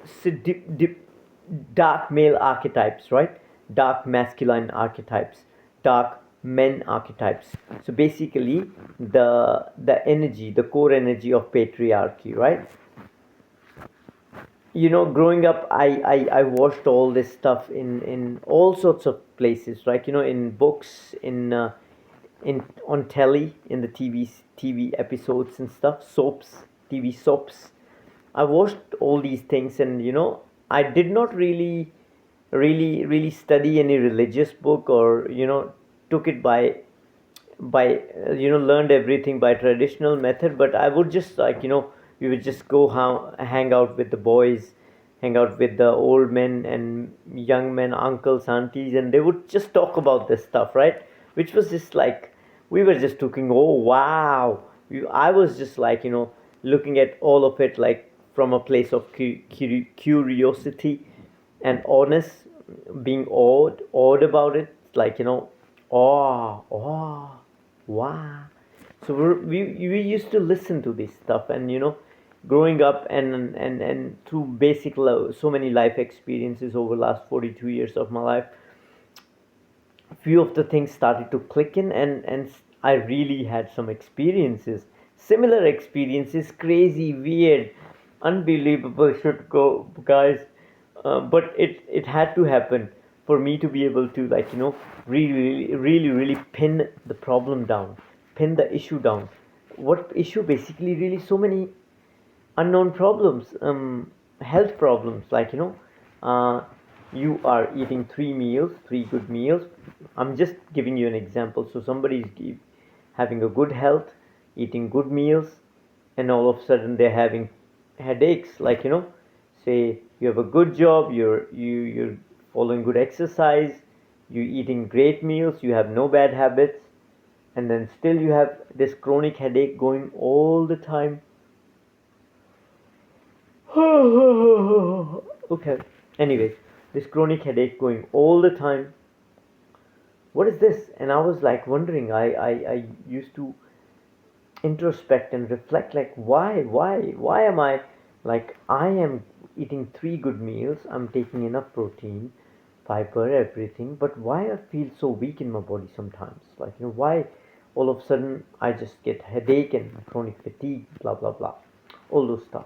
so dark male archetypes, right? Dark masculine archetypes, dark men archetypes. So basically, the energy, the core energy of patriarchy, right? Growing up, I watched all this stuff in all sorts of places, like in books, in on telly, in the TV episodes and stuff, soaps, TV soaps. I watched all these things, and I did not really study any religious book, or took it by learned everything by traditional method. But I would just, like, we would just go hang out with the boys, hang out with the old men and young men, uncles, aunties, and they would just talk about this stuff, right? Which was just like, we were just talking, oh wow. I was just like, looking at all of it, like from a place of curiosity and honest, being awed about it, like, awe, wow. So we used to listen to this stuff, and growing up, and through basic so many life experiences over the last 42 years of my life, few of the things started to click in, and I really had some experiences, similar experiences, crazy, weird, unbelievable shit, go guys. But it had to happen for me to be able to, like, really pin the problem down, pin the issue down. What issue? Basically, really, so many unknown problems, health problems, like, you are eating three meals, three good meals. I'm just giving you an example. So somebody is having a good health, eating good meals, and all of a sudden they're having headaches, like, say you have a good job, you're following good exercise, you're eating great meals, you have no bad habits, and then still you have this chronic headache going all the time. Okay. Anyways, this chronic headache going all the time. What is this? And I was like wondering. I used to introspect and reflect, like, why am I, like, I am eating three good meals. I'm taking enough protein, fiber, everything. But why I feel so weak in my body sometimes? Like, why all of a sudden I just get headache and chronic fatigue, blah blah blah, all those stuff.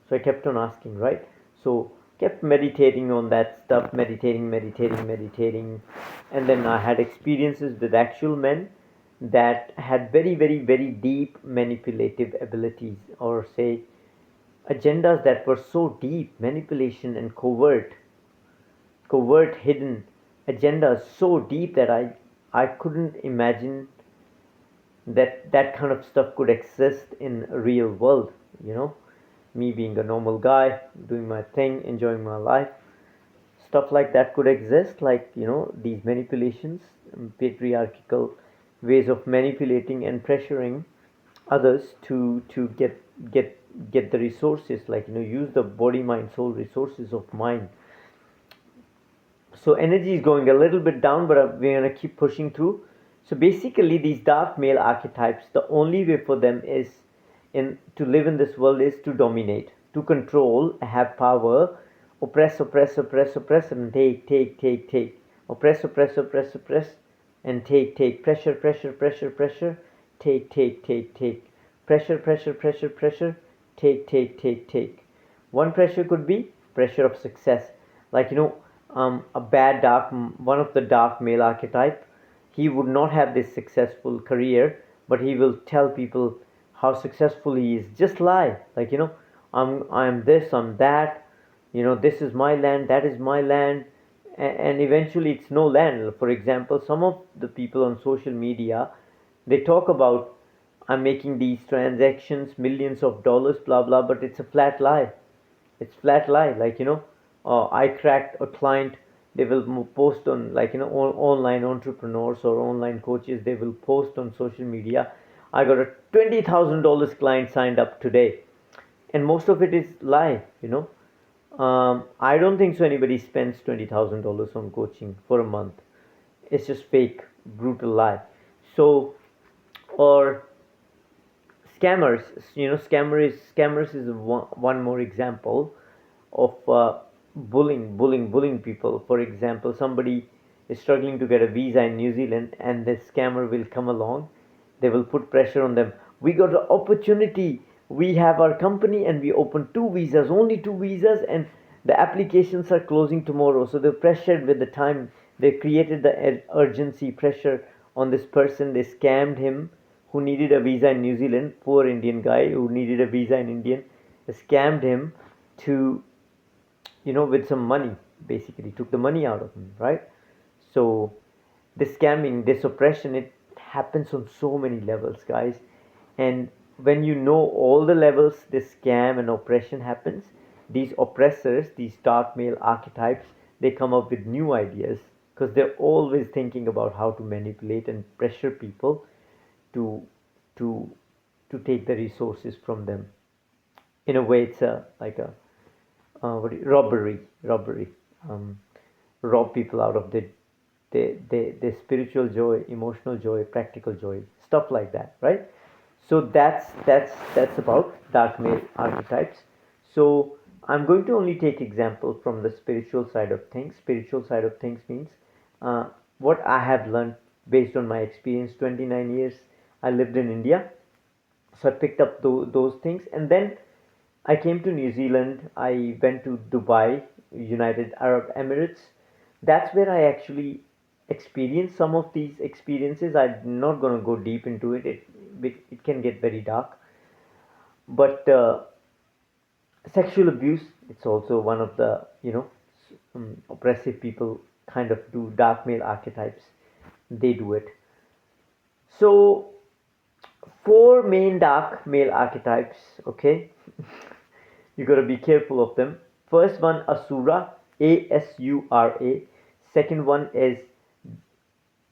So I kept on asking, right? So kept meditating on that stuff, meditating, and then I had experiences with actual men that had very deep manipulative abilities, or say agendas that were so deep, manipulation and covert hidden agendas so deep that I couldn't imagine that that kind of stuff could exist in a real world. you know Me being a normal guy, doing my thing, enjoying my life, stuff like that could exist, like, these manipulations, patriarchal ways of manipulating and pressuring others to get the resources, like, use the body, mind, soul resources of mind. So energy is going a little bit down, but we're going to keep pushing through. So basically, these dark male archetypes, the only way for them is in to live in this world is to dominate, to control, have power, oppress, and take, oppress, and take, pressure, take, pressure, take. One pressure could be pressure of success, like, a bad dark, one of the dark male archetype, he would not have this successful career, but he will tell people how successful he is. Just lie, like, I'm this, I'm that, this is my land, that is my land, and eventually it's no land. For example, some of the people on social media, they talk about, I'm making these transactions, millions of dollars, blah blah, but it's a flat lie. It's flat lie, like, I cracked a client. They will post on, like, online entrepreneurs or online coaches, they will post on social media, I got a $20,000 client signed up today, and most of it is lie. I don't think so anybody spends $20,000 on coaching for a month. It's just fake, brutal lie. So, or scammers, scammers is one more example. of bullying people. For example, somebody is struggling to get a visa in New Zealand, and the scammer will come along. They will put pressure on them. We got an opportunity. We have our company, and we open two visas, only two visas, and the applications are closing tomorrow. So they're pressured with the time. They created the urgency pressure on this person. They scammed him, who needed a visa in New Zealand. Poor Indian guy who needed a visa in India. They scammed him to, with some money. Basically took the money out of him, right? So this scamming, this oppression, it happens on so many levels, guys. And when you know all the levels this scam and oppression happens, these oppressors, these dark male archetypes, they come up with new ideas, because they're always thinking about how to manipulate and pressure people to to to take the resources from them. In a way, it's a like a robbery. um, Rob people out of their spiritual joy, emotional joy, practical joy, stuff like that, right? So that's about dark male archetypes. So I'm going to only take example from the spiritual side of things. Spiritual side of things means uh, what I have learned based on my experience. 29 years I lived in India, so I picked up those things, and then I came to New Zealand. I went to Dubai, United Arab Emirates. That's where I actually experienced some of these experiences. I'm not going to go deep into it. It can get very dark. But sexual abuse, it's also one of the oppressive people kind of do. Dark male archetypes, they do it. So four main dark male archetypes. Okay, you got to be careful of them. First one, Asura, Asura. Second one is,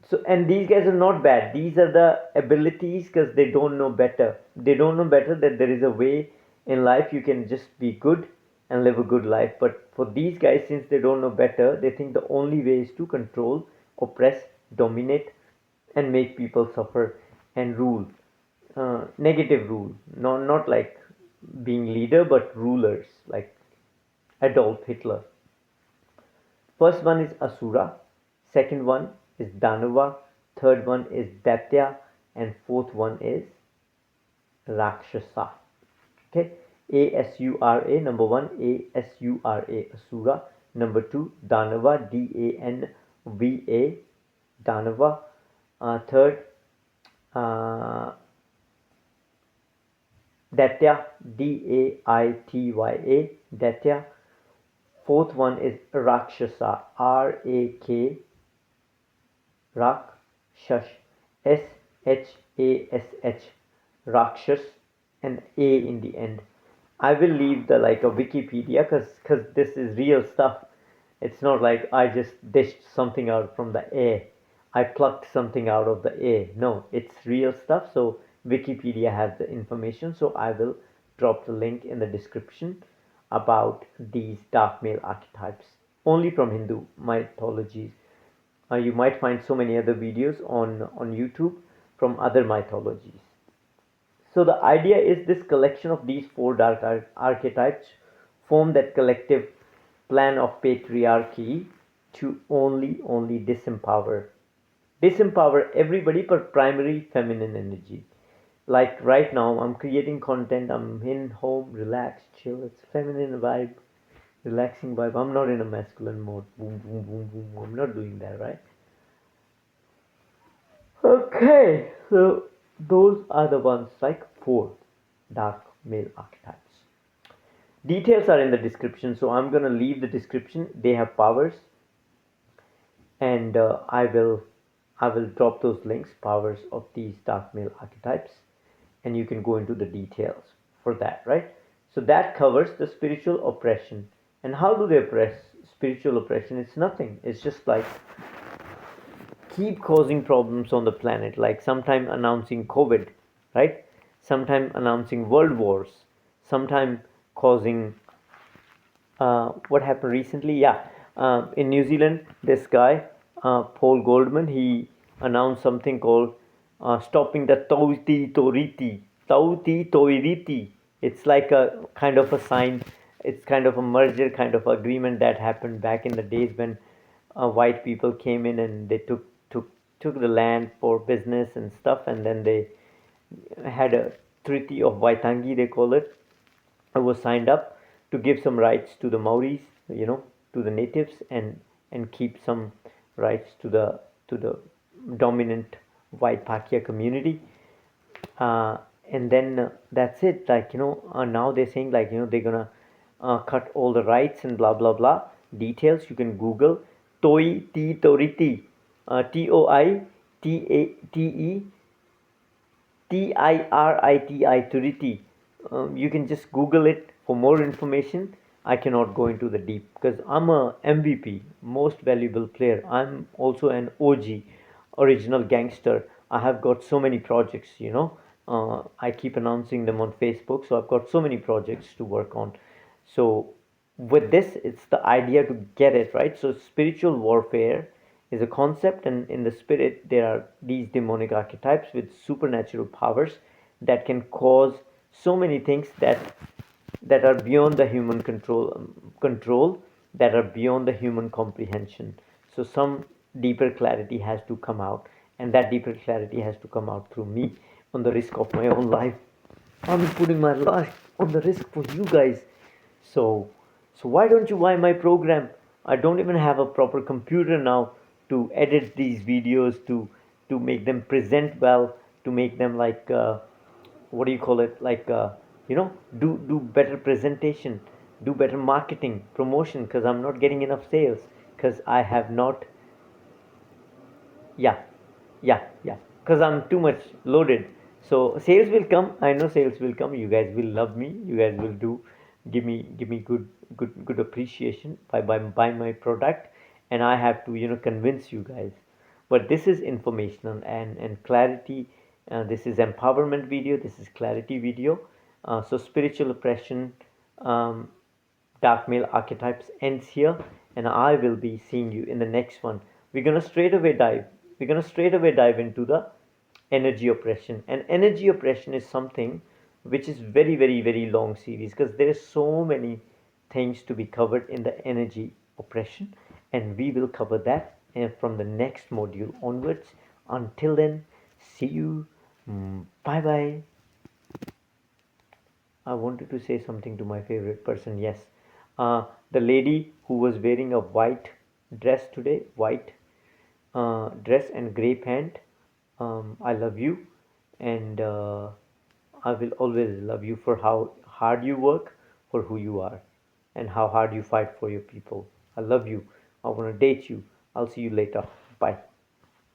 so, and these guys are not bad. These are the abilities, because they don't know better. They don't know better that there is a way in life you can just be good and live a good life. But for these guys, since they don't know better, they think the only way is to control, oppress, dominate, and make people suffer and rule. Negative rule, not like being leader, but rulers like Adolf Hitler. First one is Asura, second one is Danava, third one is Daitya, and fourth one is Rakshasa. Okay, Asura, number one, Asura, Asura. Number two, Danava, Danva, Danava. Third, uh, Daitya, Daitya, Daitya. Fourth one is Rakshasa, Rak, Rakshash, Shash, Rakshas, and A in the end. I will leave the like a Wikipedia, because this is real stuff. It's not like I just dished something out from the A. I plucked something out of the A. No, it's real stuff. So Wikipedia has the information. So I will drop the link in the description about these dark male archetypes, only from Hindu mythologies. You might find so many other videos on YouTube from other mythologies. So the idea is this collection of these four dark archetypes form that collective plan of patriarchy to only disempower everybody, but primary feminine energy. Like right now, I'm creating content. I'm in home, relaxed, chill. It's feminine vibe, relaxing vibe. I'm not in a masculine mode. Boom, boom, boom, boom. I'm not doing that, right? Okay, so those are the ones, like four dark male archetypes. Details are in the description, so I'm gonna leave the description. They have powers, and I will drop those links, powers of these dark male archetypes, and you can go into the details for that, right? So that covers the spiritual oppression. And how do they oppress? Spiritual oppression, it's nothing. It's just like keep causing problems on the planet, like sometime announcing COVID, right? Sometime announcing world wars, sometime causing what happened recently. Yeah, in New Zealand, this guy, Paul Goldman, he announced something called stopping the Tauti Toriti. Tauti Toiriti. It's like a kind of a sign It's kind of a merger kind of agreement that happened back in the days when white people came in and they took the land for business and stuff, and then they had a treaty of Waitangi, they call it. I was signed up to give some rights to the Maoris, to the natives, and keep some rights to the dominant white Pakia community. And then that's it. Like, now they're saying, like, they're gonna cut all the rights and blah blah blah. Details you can Google. Toi T Toriti, Toitate Tiriti, Turiti. You can just Google it for more information. I cannot go into the deep because I'm a MVP, most valuable player. I'm also an OG, original gangster. I have got so many projects. I keep announcing them on Facebook, so I've got so many projects to work on. So with this, it's the idea to get it right. So spiritual warfare is a concept, and in the spirit there are these demonic archetypes with supernatural powers that can cause so many things that are beyond the human control, that are beyond the human comprehension. So some deeper clarity has to come out, and that deeper clarity has to come out through me, on the risk of my own life. I'm putting my life on the risk for you guys. So why don't you buy my program? I don't even have a proper computer now to edit these videos, to make them present well, to make them like what do you call it, like do better presentation, do better marketing promotion, because I'm not getting enough sales, because I have not. Yeah, yeah, because I'm too much loaded. So sales will come. I know sales will come. You guys will love me. You guys will give me good appreciation by buying my product, and I have to convince you guys. But this is informational and clarity. This is empowerment video. This is clarity video. So spiritual oppression, um, dark male archetypes ends here, and I will be seeing you in the next one. We're gonna straight away dive into the energy oppression. And energy oppression is something which is very, very, very long series, because there are so many things to be covered in the energy oppression, and we will cover that from the next module onwards. Until then, see you. Bye bye. I wanted to say something to my favorite person. Yes, the lady who was wearing a white dress today, white dress and grey pant. I love you, and I will always love you for how hard you work, for who you are, and how hard you fight for your people. I love you. I want to date you. I'll see you later. Bye.